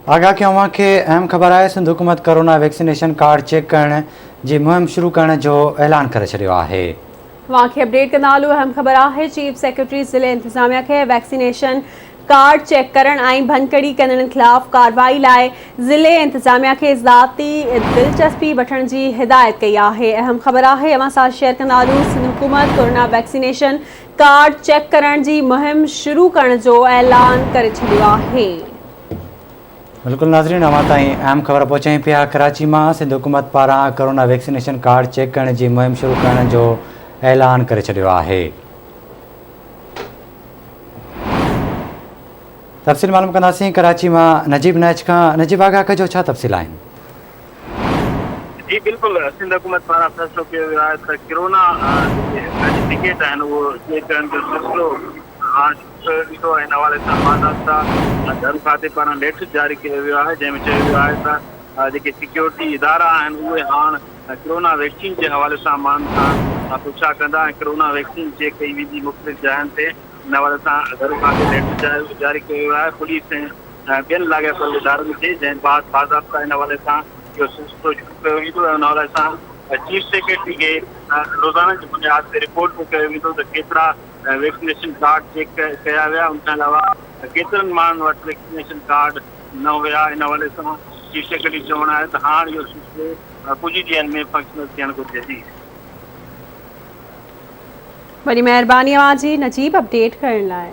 आगाह कयूं कि अहम ख़बर आहे सिंध हुकूमत कोरोना वैक्सीनेशन कार्ड चेक करण जी मुहिम शुरू करण जो ऐलान करे छॾियो आहे। वहाँ अपडेट कंदा हलूं। अहम ख़बर आहे चीफ सेक्रेटरी ज़िले इंतज़ामिया के वैक्सीनेशन कार्ड चेक करण ऐं भनकड़ी कंदड़नि खिलाफ़ कार्रवाई लाइ ज़िले इंतज़ामिया के ज़ाती दिलचस्पी वठण जी हिदायत कई आहे। अहम ख़बर आहे अवां सां शेयर कंदा हलूं। सिंध हुकूमत कोरोना वैक्सीनेशन कार्ड चेक करण जी मुहिम शुरू करण जो ऐलान करे छॾियो आहे। बिल्कुल नाज़रीन, अवां ताईं अहम ख़बर पहुचाई पिया। कराची में सिंध हुकूमत पारां कोरोना वैक्सीनेशन कार्ड चेक करण जी मुहिम शुरू करण जो ऐलान करे छॾियो आहे। तफ़सील मालूम कंदासीं कराची में नजीब नैच का। नजीब, आगाह कजो, छा तफ़सील आहिनि? जी बिल्कुल, सिंध हुकूमत पारां फ़ैसिलो कयो वियो आहे त कोरोना सर्टिफिकेट आहिनि उहो चेक करण जो सिलसिलो ॾिठो। हिन हवाले सां बाज़ाब्ता धर्म खाते पारां लेटर जारी कयो वियो आहे, जंहिंमें चयो वियो आहे त जेके सिक्योरिटी इदारा आहिनि उहे हाणे कोरोना वैक्सीन के हवाले से माण्हुनि सां पुछा कंदा ऐं कोरोना वैक्सीन चेक कई वेंदी मुख़्तलिफ़ जायुनि ते। इन हवाले सां घर खाते लेटर जारी कयो वियो आहे पुलिस ऐं ॿियनि लाॻापियल इदारनि खे, जंहिं बाद बाज़ाब्ता इन हवाले सां इहो सिलसिलो शुरू कयो वेंदो ऐं उन हवाले सां चीफ सेक्रेटरी के रोज़ाना जी बुनियाद ते रिपोर्ट में कयो वेंदो त केतिरा वैक्सीनेशन कार्ड चेक कया विया, उनखां अलावा केतिरनि माण्हुनि वटि वैक्सीनेशन कार्ड न हुया। इन हवाले सां चीफ सेक्रेटरी चवणु आहे त हाणे इहो सिलसिलो कुछ ही ॾींहंनि में फंक्शनल थियणु घुरिजे। जी वॾी महिरबानी अवां जी नजीब अपडेट करण लाइ।